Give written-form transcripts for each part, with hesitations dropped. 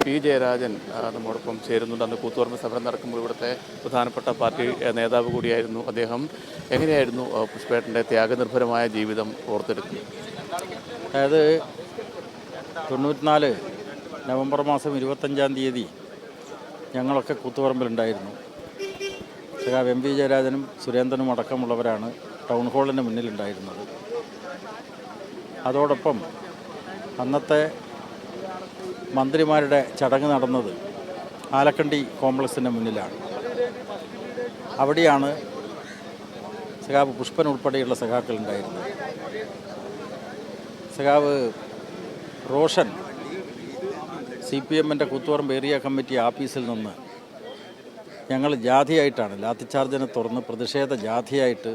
P Jayarajan നമ്മോടൊപ്പം ചേരുന്നുണ്ട്. അന്ന് കൂത്തുപറമ്പ് സമരം നടക്കുമ്പോൾ ഇവിടുത്തെ പ്രധാനപ്പെട്ട പാർട്ടി നേതാവ് കൂടിയായിരുന്നു അദ്ദേഹം. എങ്ങനെയായിരുന്നു പുഷ്പേട്ടൻ്റെ ത്യാഗനിർഭരമായ ജീവിതം ഓർത്തെടുക്കുന്നത്? അതായത് 94 നവംബർ മാസം 25-ാം തീയതി ഞങ്ങളൊക്കെ കൂത്തുപറമ്പിലുണ്ടായിരുന്നു. സഖാവ് എം പി ജയരാജനും സുരേന്ദ്രനും അടക്കമുള്ളവരാണ് ടൗൺ ഹാളിന് മുന്നിലുണ്ടായിരുന്നത്. അതോടൊപ്പം അന്നത്തെ മന്ത്രിമാരുടെ ചടങ്ങ് നടന്നത് ആലക്കണ്ടി കോംപ്ലക്സിൻ്റെ മുന്നിലാണ്. അവിടെയാണ് സഖാവ് പുഷ്പൻ ഉൾപ്പെടെയുള്ള സഖാക്കളുണ്ടായിരുന്നത്. സഖാവ് റോഷൻ CPM-ൻ്റെ കൂത്തുപറമ്പ് ഏരിയ കമ്മിറ്റി ആഫീസിൽ നിന്ന് ഞങ്ങൾ ജാഥയായിട്ടാണ് ലാത്തിച്ചാർജിനെ തുറന്ന് പ്രതിഷേധ ജാഥയായിട്ട്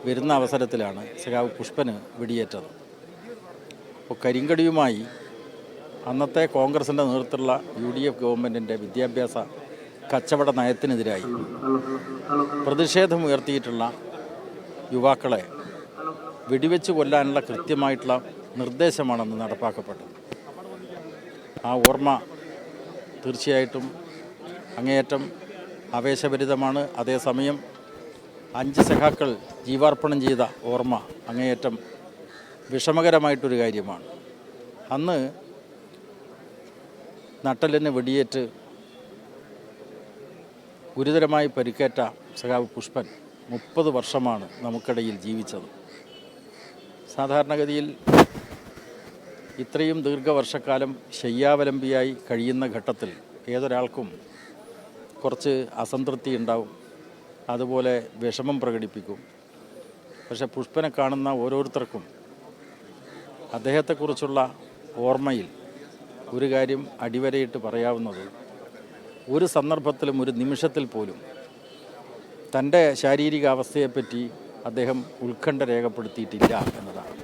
വരുന്ന അവസരത്തിലാണ് സഖാവ് പുഷ്പന് വെടിയേറ്റത്. അപ്പോൾ കരിങ്കടിയുമായി അന്നത്തെ കോൺഗ്രസിൻ്റെ നേതൃത്വത്തിലുള്ള UDF ഗവൺമെൻറ്റിൻ്റെ വിദ്യാഭ്യാസ കച്ചവട നയത്തിനെതിരായി പ്രതിഷേധമുയർത്തിയിട്ടുള്ള യുവാക്കളെ വെടിവെച്ച് കൊല്ലാനുള്ള കൃത്യമായിട്ടുള്ള നിർദ്ദേശമാണെന്ന് നടപ്പാക്കപ്പെട്ടത്. ആ ഓർമ്മ തീർച്ചയായിട്ടും അങ്ങേയറ്റം ആവേശഭരിതമാണ്. അതേസമയം 5 സഖാക്കൾ ജീവാർപ്പണം ചെയ്ത ഓർമ്മ അങ്ങേയറ്റം വിഷമകരമായിട്ടൊരു കാര്യമാണ്. അന്ന് നട്ടലിന് വെടിയേറ്റ് ഗുരുതരമായി പരിക്കേറ്റ സഖാവ് പുഷ്പൻ 30 വർഷമാണ് നമുക്കിടയിൽ ജീവിച്ചത്. സാധാരണഗതിയിൽ ഇത്രയും ദീർഘവർഷക്കാലം ശയ്യാവലംബിയായി കഴിയുന്ന ഘട്ടത്തിൽ ഏതൊരാൾക്കും കുറച്ച് അസംതൃപ്തി ഉണ്ടാവും, അതുപോലെ വിഷമം പ്രകടിപ്പിക്കും. പക്ഷെ പുഷ്പനെ കാണുന്ന ഓരോരുത്തർക്കും അദ്ദേഹത്തെക്കുറിച്ചുള്ള ഓർമ്മയിൽ ഒരു കാര്യം അടിവരയിട്ട് പറയാവുന്നത്, ഒരു സന്ദർഭത്തിലും ഒരു നിമിഷത്തിൽ പോലും തൻ്റെ ശാരീരികാവസ്ഥയെപ്പറ്റി അദ്ദേഹം ഉത്കണ്ഠ രേഖപ്പെടുത്തിയിട്ടില്ല എന്നതാണ്.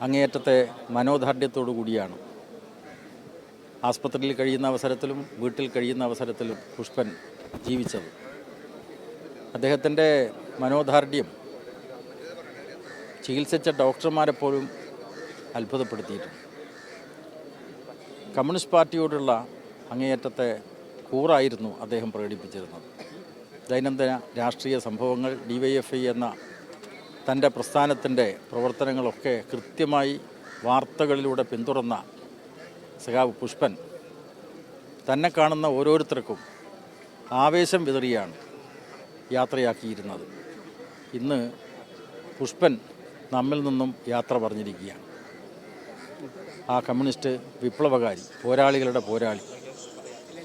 അങ്ങേയറ്റത്തെ മനോദാർഢ്യത്തോടു കൂടിയാണ് ആസ്പത്രിയിൽ കഴിയുന്ന അവസരത്തിലും വീട്ടിൽ കഴിയുന്ന അവസരത്തിലും പുഷ്പൻ ജീവിച്ചത്. അദ്ദേഹത്തിൻ്റെ മനോദാർഢ്യം ചികിത്സിച്ച ഡോക്ടർമാരെപ്പോഴും അത്ഭുതപ്പെടുത്തിയിട്ടുണ്ട്. കമ്മ്യൂണിസ്റ്റ് പാർട്ടിയോടുള്ള അങ്ങേയറ്റത്തെ കൂറായിരുന്നു അദ്ദേഹം പ്രകടിപ്പിച്ചിരുന്നത്. ദൈനംദിന രാഷ്ട്രീയ സംഭവങ്ങൾ, DYFI എന്ന തൻ്റെ പ്രസ്ഥാനത്തിൻ്റെ പ്രവർത്തനങ്ങളൊക്കെ കൃത്യമായി വാർത്തകളിലൂടെ പിന്തുടർന്ന സഖാവ് പുഷ്പൻ തന്നെ കാണുന്ന ഓരോരുത്തർക്കും ആവേശം വിതറിയാണ് യാത്രയാക്കിയിരുന്നത്. ഇന്ന് പുഷ്പൻ നമ്മിൽ നിന്നും യാത്ര പറഞ്ഞിരിക്കുകയാണ്. ആ കമ്മ്യൂണിസ്റ്റ് വിപ്ലവകാരി, പോരാളികളുടെ പോരാളി,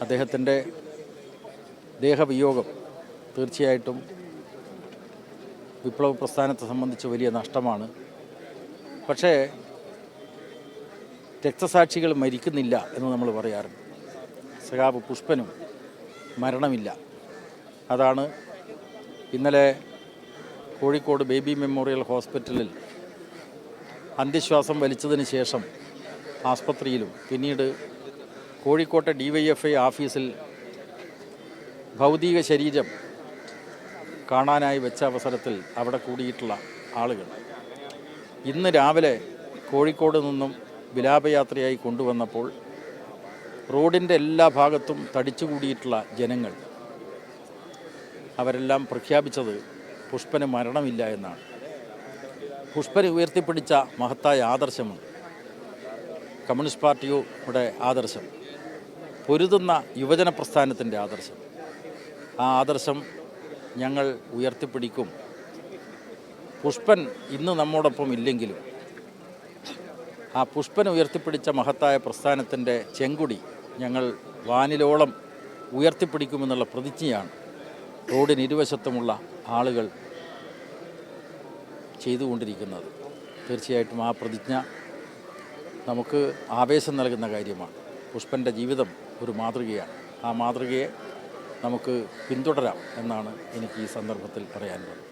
അദ്ദേഹത്തിൻ്റെ ദേഹവിയോഗം തീർച്ചയായിട്ടും വിപ്ലവ പ്രസ്ഥാനത്തെ സംബന്ധിച്ച് വലിയ നഷ്ടമാണ്. പക്ഷേ രക്തസാക്ഷികൾ മരിക്കുന്നില്ല എന്ന് നമ്മൾ പറയാറുണ്ട്. സഖാവ് പുഷ്പനും മരണമില്ല. അതാണ് ഇന്നലെ കോഴിക്കോട് ബേബി മെമ്മോറിയൽ ഹോസ്പിറ്റലിൽ അന്ത്യശ്വാസം വലിച്ചതിന് ശേഷം ആസ്പത്രിയിലും പിന്നീട് കോഴിക്കോട്ടെ DYFI ഓഫീസിൽ ഭൗതിക ശരീരം കാണാനായി വെച്ച അവസരത്തിൽ അവിടെ കൂടിയിട്ടുള്ള ആളുകൾ ഇന്ന് രാവിലെ കോഴിക്കോട് നിന്നും വിലാപയാത്രയായി കൊണ്ടുവന്നപ്പോൾ റോഡിൻ്റെ എല്ലാ ഭാഗത്തും തടിച്ചുകൂടിയിട്ടുള്ള ജനങ്ങൾ അവരെല്ലാം പ്രഖ്യാപിച്ചത് പുഷ്പന് മരണമില്ല എന്നാണ്. പുഷ്പന് ഉയർത്തിപ്പിടിച്ച മഹത്തായ ആദർശമുണ്ട്. കമ്മ്യൂണിസ്റ്റ് പാർട്ടിയുടെ ആദർശം, പൊരുതുന്ന യുവജന പ്രസ്ഥാനത്തിൻ്റെ ആദർശം. ആ ആദർശം ഞങ്ങൾ ഉയർത്തിപ്പിടിക്കും. പുഷ്പൻ ഇന്ന് നമ്മോടൊപ്പം ഇല്ലെങ്കിലും ആ പുഷ്പൻ ഉയർത്തിപ്പിടിച്ച മഹത്തായ പ്രസ്ഥാനത്തിൻ്റെ ചെങ്കുടി ഞങ്ങൾ വാനിലോളം ഉയർത്തിപ്പിടിക്കുമെന്നുള്ള പ്രതിജ്ഞയാണ് റോഡിന് ഇരുവശത്തുമുള്ള ആളുകൾ ചെയ്തുകൊണ്ടിരിക്കുന്നത്. തീർച്ചയായിട്ടും ആ പ്രതിജ്ഞ നമുക്ക് ആവേശം നൽകുന്ന കാര്യമാണ്. പുഷ്പൻ്റെ ജീവിതം ഒരു മാതൃകയാണ്. ആ മാതൃകയെ നമുക്ക് പിന്തുടരാം എന്നാണ് എനിക്ക് ഈ സന്ദർഭത്തിൽ പറയാനുള്ളത്.